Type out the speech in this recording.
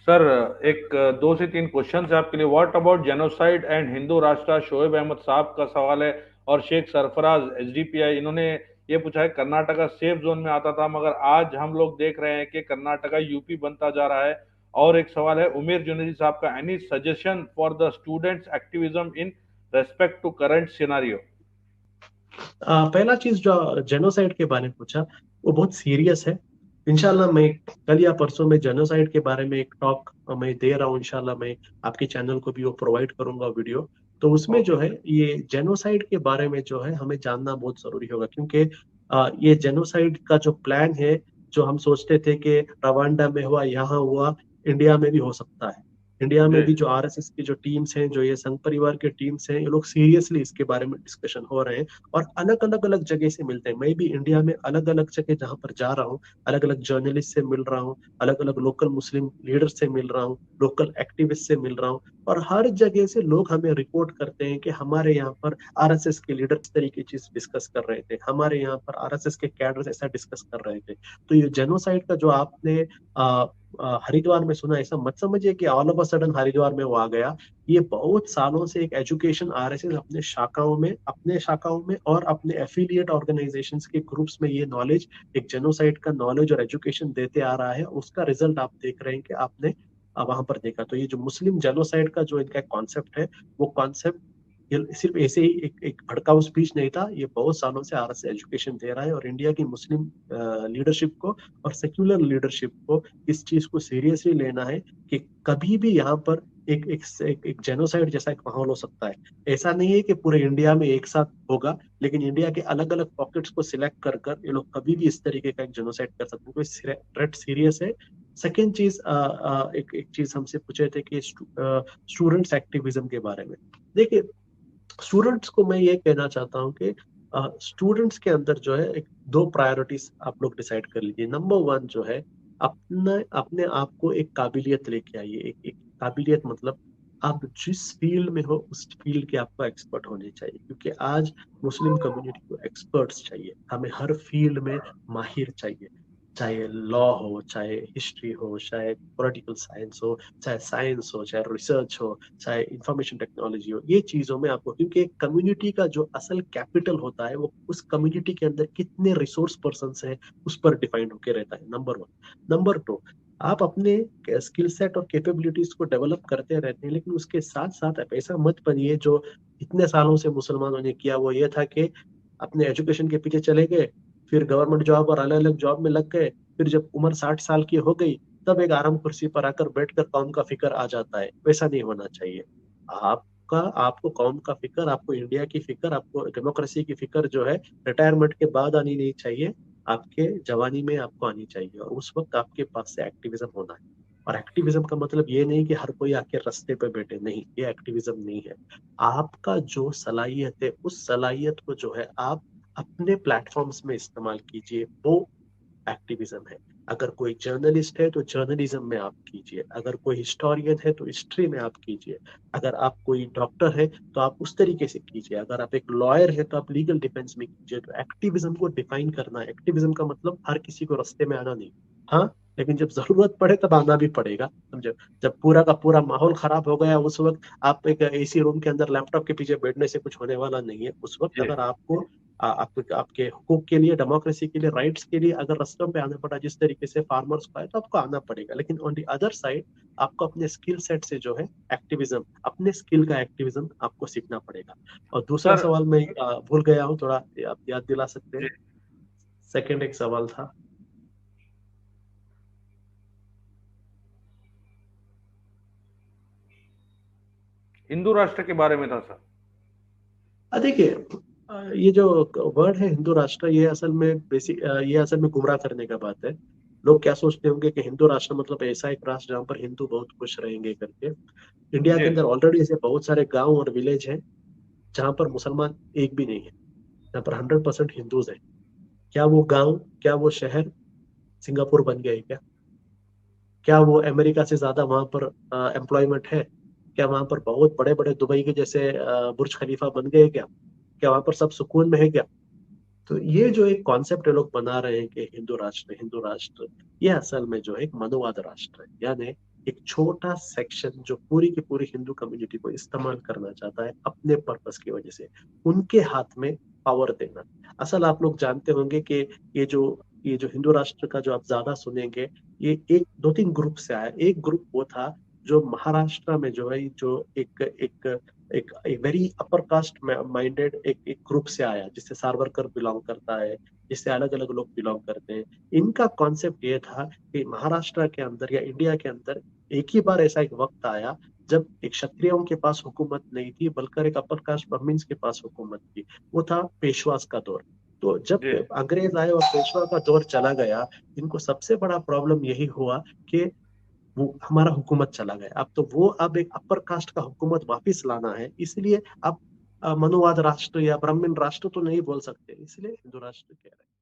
Sir, एक दो से तीन क्वेश्चन है आपके लिए। What about genocide and Hindu राष्ट्र? शोएब अहमद साहब का सवाल है। और शेख सरफराज एसडीपीआई, इन्होंने ये पूछा है, कर्नाटका सेफ जोन में आता था मगर आज हम लोग देख रहे हैं कि कर्नाटका यूपी बनता जा रहा है। और एक सवाल है उमेर जुनेदी साहब का, any suggestion for the students activism in respect to current scenario? पहला चीज जो जेनोसाइड के बारे में पूछा, वो बहुत सीरियस है। इंशाल्लाह मैं कल या परसों में जेनोसाइड के बारे में एक टॉक मैं दे रहा हूँ। इंशाल्लाह मैं आपके चैनल को भी वो प्रोवाइड करूंगा वीडियो। तो उसमें जो ओके है सर। ये जेनोसाइड के बारे में जो है हमें जानना बहुत जरूरी होगा, क्योंकि ये जेनोसाइड का जो प्लान है, जो हम सोचते थे कि रवांडा में हुआ, यहाँ हुआ, इंडिया में भी हो सकता है। इंडिया में जी। भी जो आरएसएस की जो टीम्स हैं, जो ये संघ परिवार के टीम्स हैं, ये लोग सीरियसली इसके बारे में डिस्कशन हो रहे हैं। और अलग अलग अलग जगह से मिलते हैं। मैं भी इंडिया में अलग अलग जगह जहां पर जा रहा हूँ, अलग अलग जर्नलिस्ट से मिल रहा हूँ, अलग अलग लोकल मुस्लिम लीडर से मिल रहा हूँ, लोकल एक्टिविस्ट से मिल रहा हूँ। और हर जगह से लोग हमें रिपोर्ट करते हैं कि हमारे यहाँ पर आरएसएस के लीडर इस तरीके की चीज डिस्कस कर रहे थे, हमारे यहाँ पर आरएसएस के कैडर्स ऐसा डिस्कस कर रहे थे। तो ये जेनोसाइड का जो आपने हरिद्वार में सुना, ऐसा मत समझिए कि all of a sudden Haridwar में वो आ गया। ये बहुत सालों से एक एजुकेशन आरएसएस अपने शाखाओं में और अपने एफिलिएट ऑर्गेनाइजेशंस के ग्रुप्स में ये नॉलेज, एक जेनोसाइड का नॉलेज और एजुकेशन देते आ रहा है। उसका रिजल्ट आप देख रहे हैं कि आपने वहां पर देखा। तो ये जो मुस्लिम जेनोसाइड का जो इनका कॉन्सेप्ट है, वो कॉन्सेप्ट ये सिर्फ ऐसे ही एक भड़काऊ स्पीच नहीं था। ये बहुत सालों से आरएसएस एजुकेशन दे रहा है, और इंडिया की मुस्लिम लीडरशिप को और सेक्युलर लीडरशिप को इस चीज को सीरियसली लेना है कि कभी भी यहाँ पर एक जेनोसाइड जैसा एक माहौल हो सकता है। ऐसा नहीं है कि पूरे इंडिया में एक साथ होगा, लेकिन इंडिया के अलग अलग पॉकेट्स को सिलेक्ट कर कर ये लोग कभी भी इस तरीके का एक जेनोसाइड कर सकते हैं। कोई थ्रेट सीरियस है। सेकेंड चीज, एक एक चीज हमसे पूछे थे कि स्टूडेंट्स एक्टिविज्म के बारे में। देखिए, स्टूडेंट्स को मैं ये कहना चाहता हूँ कि स्टूडेंट्स के अंदर जो है एक दो प्रायोरिटीज आप लोग डिसाइड कर लीजिए। नंबर वन जो है, अपने अपने आप को एक काबिलियत लेके आइए। एक काबिलियत मतलब आप जिस फील्ड में हो उस फील्ड के आपको एक्सपर्ट होने चाहिए, क्योंकि आज मुस्लिम कम्युनिटी को एक्सपर्ट्स चाहिए। हमें हर फील्ड में माहिर चाहिए। चाहे लॉ हो, चाहे हिस्ट्री हो, चाहे पॉलिटिकल साइंस हो, चाहे साइंस हो, चाहे रिसर्च हो, चाहे इंफॉर्मेशन टेक्नोलॉजी हो। ये चीजों में आपको, क्योंकि एक कम्युनिटी का जो असल कैपिटल होता है वो उस कम्युनिटी के अंदर कितने रिसोर्स पर्सन हैं उस पर डिफाइंड होकर रहता है। Number one. नंबर टू, आप अपने स्किल सेट और कैपेबिलिटीज को डेवलप करते रहते हैं, लेकिन उसके साथ साथ आप ऐसा मत बनिए जो इतने सालों से मुसलमानों ने किया। वो ये था कि अपने एजुकेशन के पीछे चले गए, फिर गवर्नमेंट जॉब और अलग अलग जॉब में लग गए, फिर जब उम्र 60 साल की हो गई तब एक आराम कुर्सी पर आकर बैठकर कौम का फिक्र आ जाता है। वैसा नहीं होना चाहिए। आपका आपको कौम का फिक्र, आपको इंडिया की फिक्र, आपको डेमोक्रेसी की फिक्र जो है रिटायरमेंट के बाद आनी नहीं चाहिए। आपके जवानी में आपको आनी चाहिए, और उस वक्त आपके पास से एक्टिविज्म होना है। और एक्टिविज्म का मतलब ये नहीं कि हर कोई आके रास्ते पे बैठे, नहीं, ये एक्टिविज्म नहीं है। आपका जो सलाहियत है उस सलाहियत को जो है आप अपने प्लेटफॉर्म्स में इस्तेमाल कीजिए, वो एक्टिविज्म है। अगर कोई जर्नलिस्ट है तो जर्नलिज्म में आप कीजिए, अगर कोई हिस्टोरियन है तो हिस्ट्री में आप कीजिए, अगर आप कोई डॉक्टर है तो आप उस तरीके से कीजिए, अगर आप एक लॉयर है तो आप लीगल डिफेंस में कीजिए। तो एक्टिविज्म को डिफाइन करना है। एक्टिविज्म का मतलब हर किसी को रास्ते में आना नहीं, हाँ, लेकिन जब जरूरत पड़े तब आना भी पड़ेगा, समझे। जब पूरा का पूरा माहौल खराब हो गया उस वक्त आप एक एसी रूम के अंदर लैपटॉप के पीछे बैठने से कुछ होने वाला नहीं है। उस वक्त जी। अगर आपको आपको आपके हुकूक के लिए, डेमोक्रेसी के लिए, राइट्स के लिए अगर रास्तों पे आना पड़ा, जिस तरीके से फार्मर्स को आए, तो आपको आना पड़ेगा। लेकिन ऑन दी अदर साइड आपको अपने स्किल सेट से जो है एक्टिविज्म, अपने स्किल का एक्टिविज्म आपको सीखना पड़ेगा। और दूसरा सर। सवाल मैं भूल गया हूँ, थोड़ा आप याद दिला सकते हैं। जी। सेकंड एक सवाल था। हिंदू राष्ट्र के बारे में था सर। देखिए, ये जो वर्ड है हिंदू राष्ट्र, ये असल में बेसिक, ये असल में गुमराह करने का बात है। लोग क्या सोचते होंगे कि हिंदू राष्ट्र मतलब ऐसा एक राष्ट्र जहाँ पर हिंदू बहुत खुश रहेंगे करके। इंडिया के जी अंदर सर। ऑलरेडी ऐसे बहुत सारे गांव और विलेज हैं जहाँ पर मुसलमान एक भी नहीं है, जहाँ पर 100% हिंदूज हैं। क्या वो गांव, क्या वो शहर सिंगापुर बन गए क्या? क्या वो अमेरिका से ज्यादा वहां पर एम्प्लॉयमेंट है? क्या वहां पर बहुत बड़े बड़े दुबई के जैसे बुर्ज खलीफा बन गए क्या? क्या वहां पर सब सुकून में है क्या? तो ये जो एक कॉन्सेप्ट लोग बना रहे हैं कि हिंदू राष्ट्र, हिंदू राष्ट्र, ये असल में जो है एक मनुवाद राष्ट्र है। यानी एक छोटा सेक्शन जो पूरी की पूरी हिंदू कम्युनिटी को इस्तेमाल करना चाहता है अपने पर्पस की वजह से, उनके हाथ में पावर देना। असल आप लोग जानते होंगे कि ये जो ये जो हिंदू राष्ट्र का जो आप ज्यादा सुनेंगे, ये एक दो तीन ग्रुप से आया। एक ग्रुप वो था जो महाराष्ट्र में जो है, जो एक एक एक वेरी अपर कास्ट माइंडेड एक ग्रुप से आया, जिससे सावरकर बिलोंग करता है, जिससे अलग अलग लोग बिलोंग करते हैं। इनका कॉन्सेप्ट ये था कि महाराष्ट्र के अंदर या इंडिया के अंदर एक ही बार ऐसा एक वक्त आया जब एक क्षत्रियों के पास हुकूमत नहीं थी, बल्कि एक अपर कास्ट ब्राह्मण्स के पास हुकूमत थी। वो था पेशवास का दौर। तो जब जी अंग्रेज आए और पेशवा का दौर चला गया, इनको सबसे बड़ा प्रॉब्लम यही हुआ कि वो हमारा हुकूमत चला गया। अब तो वो अब एक अपर कास्ट का हुकूमत वापिस लाना है, इसलिए अब मनुवाद राष्ट्र या ब्राह्मण राष्ट्र तो नहीं बोल सकते, इसलिए हिंदू राष्ट्र कह रहे हैं।